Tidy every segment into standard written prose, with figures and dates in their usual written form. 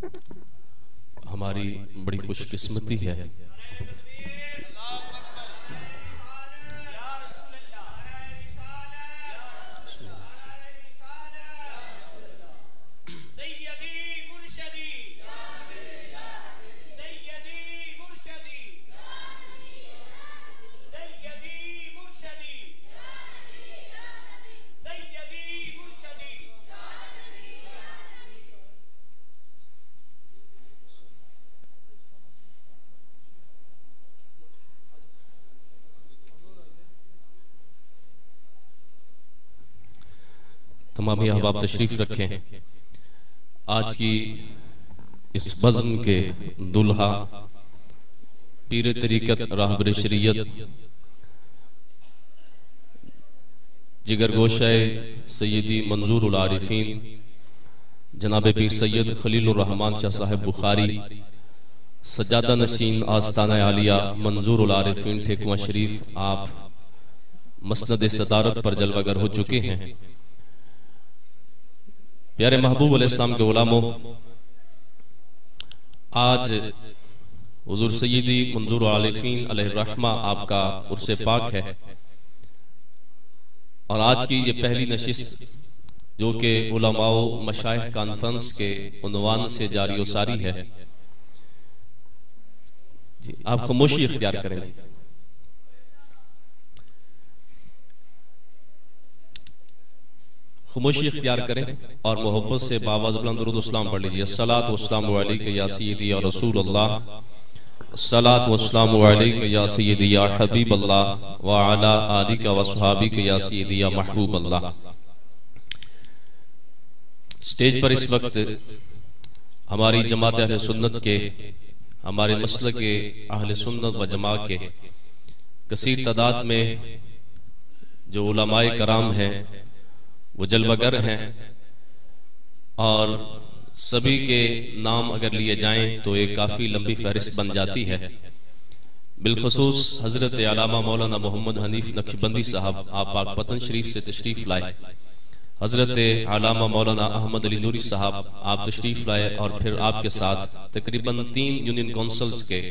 हमारी बड़ी खुशकिस्मती है। तमाम अहबाब तशरीफ रखें। आज की इस बज़्म के दुल्हा पीर तरीक़त राहबर शरीयत जिगरगोशाए सैयदी मंजूरुल आरिफीन जनाब पीर सैयद खलीलुर रहमान शाह साहब बुखारी सज्जादा नशीन आस्ताना आलिया मंजूरुल आरिफीन ठेकुआ शरीफ आप मसनद सदारत पर जलवागर हो चुके हैं। प्यारे महबूब अलैहिस्सलाम के गुलामों, आज हुजूर सैयदी मंजूरुल आरिफीन अलैहिर्रहमा आपका उर्से पाक है और आज की ये पहली नशिस्त जो कि उलमाओ मशाइख कॉन्फ्रेंस के उन्वान से जारी व सारी है। जी, आप खामोशी इख्तियार करें। खामोशी इख्तियार करें और मोहब्बत से बावाज़ बुलंद दुरूद सलाम पढ़ लीजिए। अस्सलातु वस्सलामु अलैका या सय्यदी या रसूल अल्लाह, अस्सलातु वस्सलामु अलैका या सय्यदी या हबीब अल्लाह व अला आलिका व अस्हाबिका या सय्यदी या महबूब अल्लाह। स्टेज पर इस वक्त हमारी जमात अहले सुन्नत के, हमारे मसलक के अहले सुन्नत व जमा के कसीर तादाद में जो उलमाए कराम हैं वो जलवागर हैं और सभी के नाम अगर लिए जाएं तो एक काफी लंबी फहरिस्त बन जाती है। बिलखुसूस हजरत अल्लामा मौलाना मोहम्मद हनीफ नक्शबंदी साहब आप पाकपतन शरीफ से तशरीफ लाए, हजरत अल्लामा मौलाना अहमद अली नूरी साहब आप तशरीफ लाए और फिर आपके साथ तकरीबन 3 यूनियन काउंसिल्स के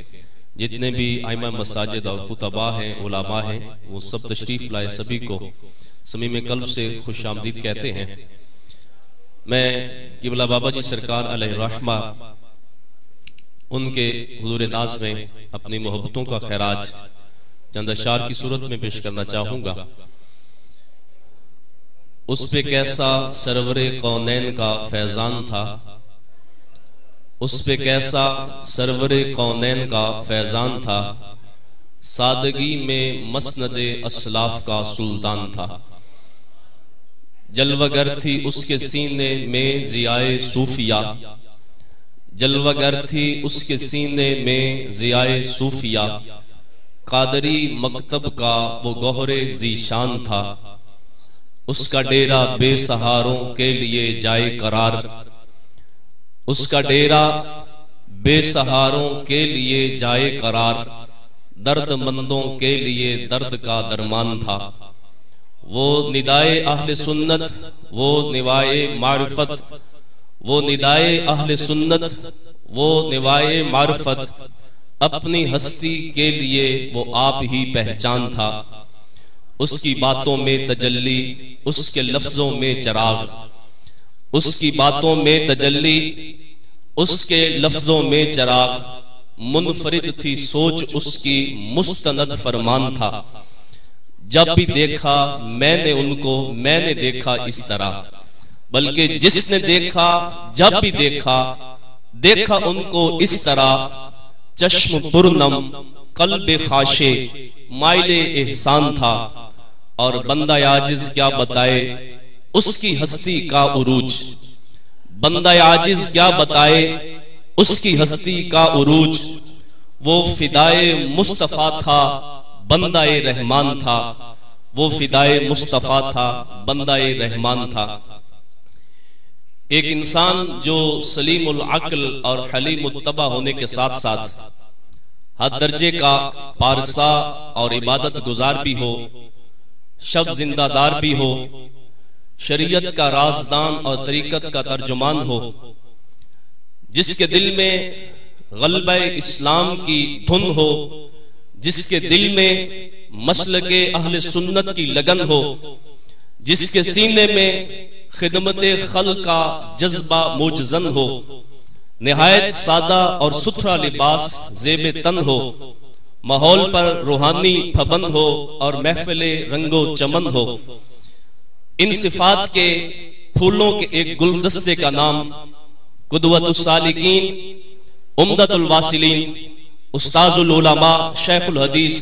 जितने भी आइमा मसाजिद और खुतबा हैं, उलामा हैं, वो सब तशरीफ लाए। सभी को समीम कल्ब से खुश आमदीद कहते हैं। मैं किबला बाबा जी सरकार अलैहिर्रहमा उनके हुजूर नाज में अपनी मोहब्बतों का खैराज चंद अशार की सूरत में पेश करना चाहूंगा। उस पे कैसा सरवरे कौनैन का फैजान था, उस पे कैसा सरवरे कौनैन का फैजान था, सादगी में मसनदे असलाफ का सुल्तान था। जलवागर थी उसके सीने में ज़ियाए सूफिया, जलवागर थी उसके सीने में ज़ियाए सूफिया, कादरी मकतब का वो गौहरे ज़ीशान था। उसका डेरा बेसहारों के लिए जाए करार, उसका डेरा बेसहारों के लिए जाए करार, दर्दमंदों के लिए दर्द का दरमान था। वो निदाए अहले सुन्नत, वो निवाए मारिफत, वो निदाए अहले सुन्नत, वो निवाए मारिफत, अपनी हस्ती के लिए वो आप ही पहचान था। उसकी बातों में तजल्ली, उसके लफ्जों में चराग, उसकी बातों में तजल्ली, उसके लफ्जों में चराग, मुनफरिद थी सोच उसकी, मुस्तनद फरमान था। जब भी देखा मैंने उनको, मैंने देखा इस तरह, बल्कि जिसने देखा जब भी देखा, देखा उनको इस तरह। चश्म पुरनम कल्बे खाशे माइले एहसान था, और बंदा आजिज क्या बताए उसकी हस्ती का उरूज, बंदा आजिज क्या बताए उसकी हस्ती का उरूज। वो फिदाए मुस्तफा था, बंदाए रहमान था, वो फिदाए मुस्तफा था, बंदाए रहमान था। एक इंसान जो सलीमुल अक्ल और हलीमुत तबा होने के साथ साथ हर दर्जे का पारसा और इबादत गुजार भी हो, शब जिंदादार भी हो, शरीयत का राजदान और तरीकत का तर्जुमान हो, जिसके दिल में गलबा इस्लाम की धुन हो, जिसके दिल में मसलके अहले सुन्नत की लगन हो, जिसके सीने में खिदमते खल का जज्बा मुजजन हो, निहायत सादा और सुथरा लिबास जेब तन हो, माहौल पर रूहानी फबन हो और महफिले रंगो चमन हो। इन सिफात के फूलों के एक गुलदस्ते का नाम कुदवतुस सालिकीन, उम्दतुल वासिलीन, उस्ताजुल उलमा, शेखुल हदीस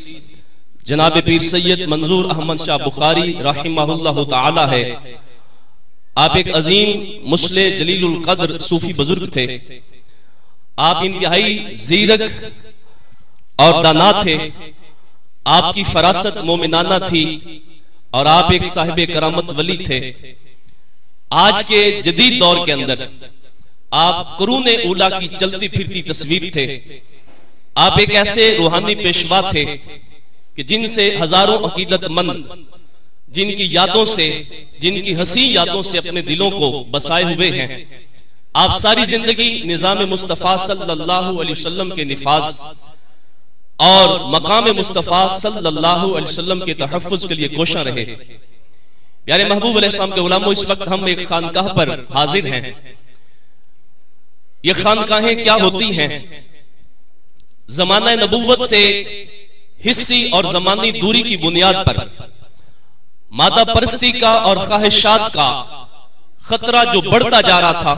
जनाब पीर सैयद मंजूर अहमद शाह बुखारी रहिमहुल्लाह ताला है। आप एक अजीम मुस्लिम जलीलुल कद्र सूफी बुजुर्ग थे। आप इंतहाई जीरक और दाना थे। आपकी फरासत मोमिनाना थी और आप एक साहिब करामत वली थे। आज के जदीद दौर के अंदर आप कुरूने उला की चलती फिरती तस्वीर थे। आप एक ऐसे रूहानी पेशवा थे कि जिनसे हजारों अकीदतमंद, जिनकी यादों से, जिनकी हसी यादों से अपने दिलों को बसाए हुए हैं। आप सारी जिंदगी निजाम मुस्तफा सल्लल्लाहु अलैहि वसल्लम के निफाज और मकाम मुस्तफा सल्लल्लाहु अलैहि वसल्लम के तहफ्फुज के लिए कोशा रहे। प्यारे महबूब अलैहिस्सलाम के गुलामों, इस वक्त हम एक खानकाह पर हाजिर हैं। ये खानकाहें क्या होती हैं? जमाना नबूवत से हिस्सी और जमानी दूरी की बुनियाद पर मादा परस्ती का और ख्वाहिशात का खतरा जो बढ़ता जा रहा था,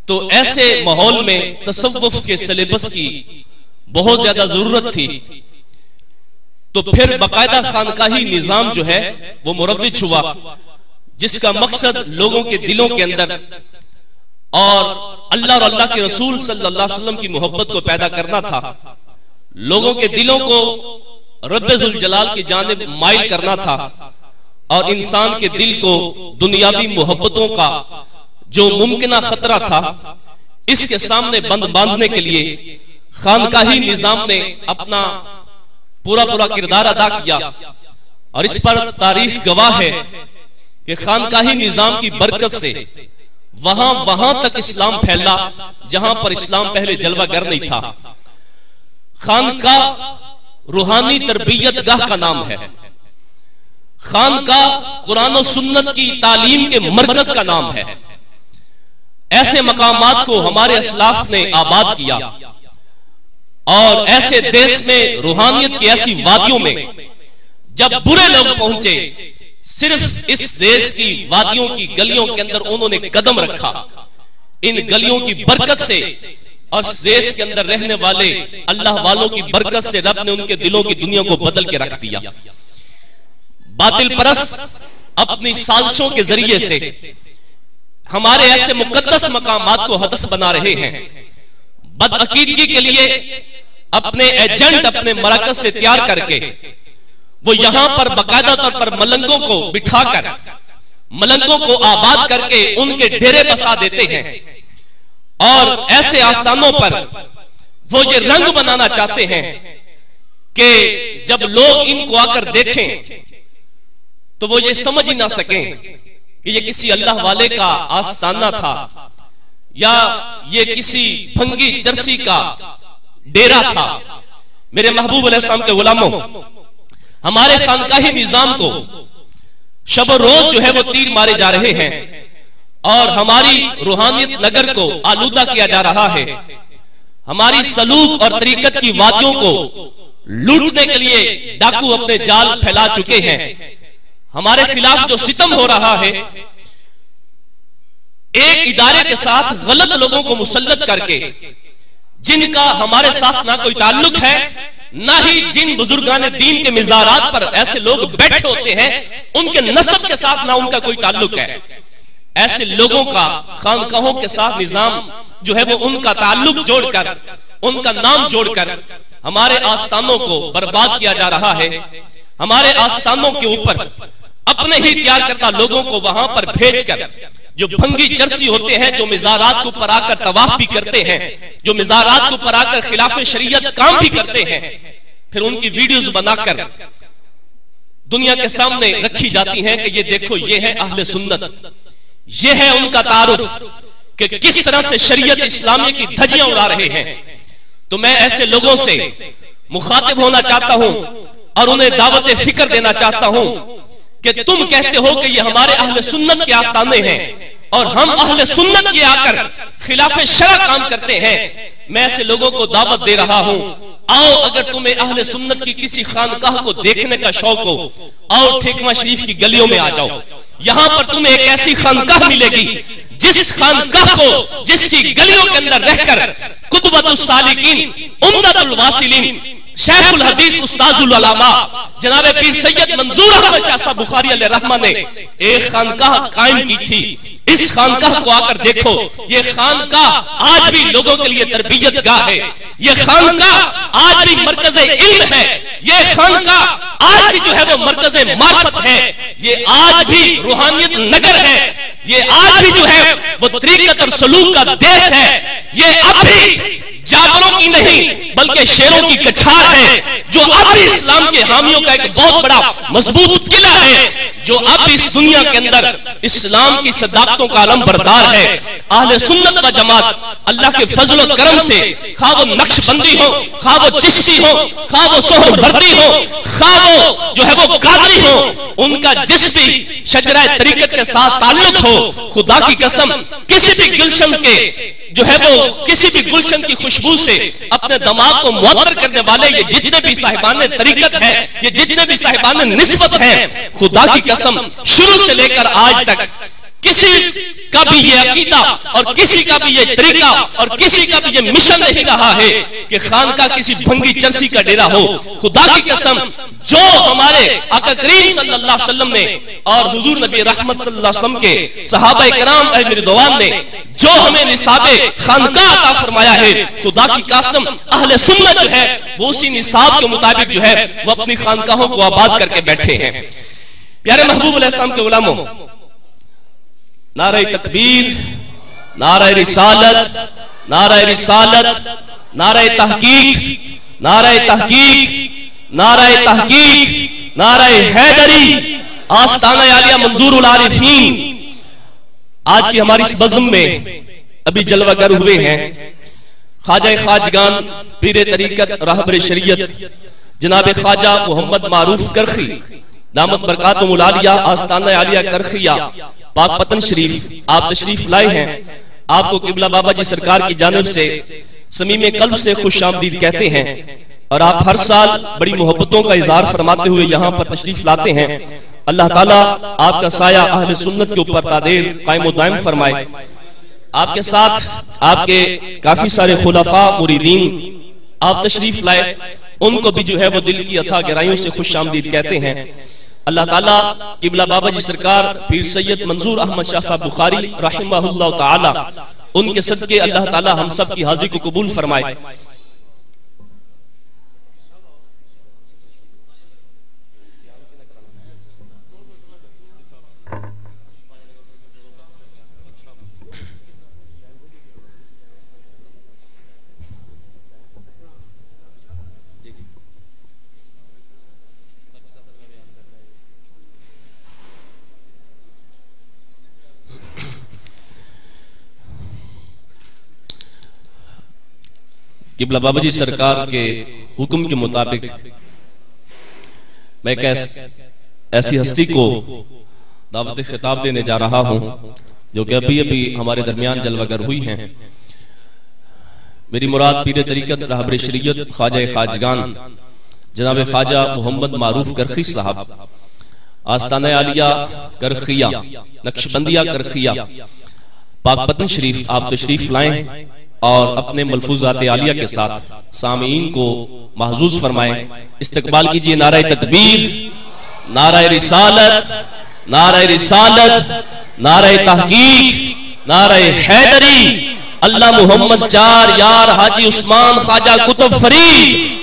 तो ऐसे माहौल में तसव्वुफ के सिलेबस की बहुत ज्यादा जरूरत थी। तो फिर बाकायदा खानकाही निजाम जो है वो मुरव्विज हुआ, जिसका मकसद लोगों के दिलों के अंदर और अल्लाह और अल्लाह के रसूल सल्लल्लाहु अलैहि वसल्लम की मोहब्बत को पैदा करना था। लोगों के दिलों को रब्बे जुल जलाल की जानिब माइल करना था और इंसान के दिल को दुनियावी मोहब्बतों का जो मुमकिना खतरा था, इसके सामने बंद बांधने के लिए खानकाही निजाम ने अपना पूरा किरदार अदा किया। और इस पर तारीख गवाह है कि खानकाही निजाम की बरकत से वहां तक इस्लाम फैला जहां पर इस्लाम पहले जलवागर नहीं था। खानकाह रूहानी तरबियत गाह का नाम है। खानकाह कुरान और सुन्नत की तालीम के मरकज का नाम है। ऐसे मकामात को हमारे असलाफ ने आबाद किया और ऐसे देश में रूहानियत की ऐसी वादियों में जब बुरे लोग पहुंचे, सिर्फ इस देश की वादियों की गलियों के अंदर उन्होंने कदम रखा। इन गलियों की बरकत से और इस देश के अंदर रहने वाले अल्लाह वालों की बरकत से रब ने उनके दिलों की दुनिया को बदल के रख दिया। बातिल परस्त अपनी साजिशों के जरिए से हमारे ऐसे मुकद्दस मकामात को हदफ बना रहे हैं। बदअकीदगी के लिए अपने एजेंट अपने मराकज से तैयार करके वो यहां पर बाकायदा तौर पर मलंगों को बिठाकर, मलंगों को आबाद करके उनके डेरे बसा देते हैं और ऐसे आस्थानों पर वो ये रंग बनाना चाहते हैं कि जब लोग इनको आकर देखें तो वो ये समझ ही ना सकें कि ये किसी अल्लाह वाले का आस्थाना था या ये किसी भंगी चरसी का डेरा था। मेरे महबूब अलैहिस्सलाम के गुलामों, हमारे खानकाही निजाम को शब रोज जो है वो तीर मारे जा रहे हैं और हमारी रूहानियत नगर को आलूदा किया जा रहा है। हमारी सलूक और तरीकत की वादियों को लूटने के लिए डाकू अपने जाल फैला चुके हैं। हमारे खिलाफ जो सितम हो रहा है, एक इदारे के साथ गलत लोगों को मुसल्लत करके, जिनका हमारे साथ ना कोई ताल्लुक है, ना ही जिन बुजुर्गान दीन के मिजारात पर ऐसे लोग बैठे होते हैं, उनके नस्ब के साथ ना उनका कोई ताल्लुक है। ऐसे लोगों का खानकाहों के साथ निजाम जो है वो उनका ताल्लुक जोड़कर, उनका नाम जोड़कर हमारे आस्थानों को बर्बाद किया जा रहा है। हमारे आस्थानों के ऊपर अपने ही तैयार करता लोगों को वहां पर भेजकर, जो भंगी चरसी होते हैं, जो मिजारात को ऊपर आकर तवाफ भी करते हैं, जो मिजारात को ऊपर आकर खिलाफ शरीयत काम भी करते हैं, फिर उनकी वीडियोस बनाकर दुनिया के सामने रखी जाती हैं कि ये देखो, ये है अहले सुन्नत, ये है उनका तारुफ, कि किस तरह से शरीयत इस्लामी की धज्जियां उड़ा रहे हैं। तो मैं ऐसे लोगों से मुखातिब होना चाहता हूं और उन्हें दावत फिक्र देना चाहता हूं कि तुम कहते हो कि ये हमारे अहले सुन्नत के आस्ताने हैं और हम अहले सुन्नत के आकर खिलाफे शरअ काम करते हैं। मैं ऐसे लोगों को दावत दे रहा हूं, आओ अगर तुम्हें अहले सुन्नत की किसी खानकाह को देखने का शौक हो, आओ ठेकवा शरीफ की गलियों में आ जाओ। यहां पर तुम्हें एक ऐसी खानकाह मिलेगी जिस खानकाह को, जिसकी गलियों के अंदर रहकर कुतुबतुस सालिकीन, उम्दतुल वासिलीन, शेखुल हदीस उस्ताजुल उलमा जनाब पीर सैयद मंजूर अहमद शाह साहब बुखारी अलैहिर्रहमा ने एक खानकाह कायम की थी। इस खानकाह को आकर देखो, ये खानकाह आज भी लोगों के लिए तरबियत गाह है, ये खानकाह आज भी मरकज़े इल्म है, ये खानकाह आज भी जो है वो मरकज़े मार्फत है, ये आज भी रूहानियत नगर है, ये आज भी जो है वो तरीक़त और सलूक का देश है। ये अब भी जानवरों की नहीं बल्कि शेरों की कछार है, जो अब भी इस्लाम के हामियों का एक बहुत बड़ा मजबूत किला है, जो अब इस दुनिया के अंदर इस्लाम की सदाकतों का आलम बरदार है। अहले सुन्नत व जमात अल्लाह के फजल और करम से, खा वो नक्शबंदी हो, खा वो चिश्ती हो, खा वो सोहरवर्दी हो, खा वो जो है वो कादरी हो, उनका जिस भी शजरा तरीकत के साथ ताल्लुक हो, खुदा की कसम किसी भी गुलशन के जो है वो किसी भी गुलशन की खुशबू से अपने दिमाग को मुअत्तर करने वाले ये जितने भी साहिबान तरीकत है, ये जितने भी साहिबान निस्बत है, खुदा की कसम शुरू से लेकर आज तक किसी का भी ये अकीदा और किसी का भी ये तरीका और किसी का भी ये मिशन नहीं रहा है कि खानका किसी भंगी चरसी का डेरा हो। खुदा की कसम जो हमारे आका करीम सल्लल्लाहु अलैहि वसल्लम ने और हुजूर नबी रहमत सल्लल्लाहु अलैहि वसल्लम के सहाबा इकराम अहले रिदवान ने जो हमें निसाबे खानका अता फरमाया है, खुदा की कसम अहले सुन्नत जो है वो उसी निसाब के मुताबिक जो है वो अपनी खानकाहों को आबाद करके बैठे हैं। प्यारे महबूब अलैहिस्सलाम के गुलामों, नारे तकबीर, नारे रिसालत, नारे रिसालत, नारे तहकीक, नारे तहकीक, नारे तहकीक, नारे हैदरी, आस्ताना आलिया मंजूरुल आरिफीन। आज की हमारी इस बज़्म में अभी जलवागर हुए हैं ख्वाजा खाजगान पीर तरीकत रहबर शरीयत जनाब ख्वाजा मोहम्मद मारूफ करखी दामत बरकातुहुल आलिया आस्ताना आलिया करखिया पाकपतन शरीफ आप तशरीफ लाए हैं। आपको किबला बाबा जी सरकार की जानिब से समीम कल्ब से खुशामदीद कहते हैं और आप हर साल बड़ी मोहब्बतों का इजहार फरमाते हुए यहाँ पर तशरीफ लाते हैं। अल्लाह ताला आपका साया अहले सुन्नत के ऊपर तादेर कायम व दायम फरमाए। आपके साथ आपके काफी सारे खुलफा मुरीदीन आप तशरीफ लाए, उनको भी जो है वो दिल की अथाह गहराइयों से खुशामदीद कहते हैं। अल्लाह ताला किबला बाबा जी सरकार पीर सैयद मंजूर अहमद शाह साहब बुखारी रहमहुल्लाह ताला उनके सदके अल्लाह ताला हम सब की हाजिरी को कबूल फरमाए। किबला बाबा जी सरकार के हुक्म के मुताबिक मैं ऐसी हस्ती को दावत खिताब देने जा रहा हूं जो कि अभी अभी हमारे दरमियान जलवागर हुई हैं। मेरी मुराद पीर तरीकत रहबर शरीयत ख्वाजा खाजगान जनाब ख्वाजा मोहम्मद मारूफ करखी साहब आस्ताना आलिया करखिया नक्शबंदिया करखिया पाकपतन शरीफ आप तशरीफ लाएं और अपने मलफूजात आलिया के साथ सामीन को महजूज फरमाएं। इस्तकबाल कीजिए नारे तकबीर, नारे रिसालत, नारे रिसालत, नारे तहकीक, नारे हैदरी, अल्लाह मोहम्मद चार यार हाजी उस्मान ख्वाजा कुतुब फरीद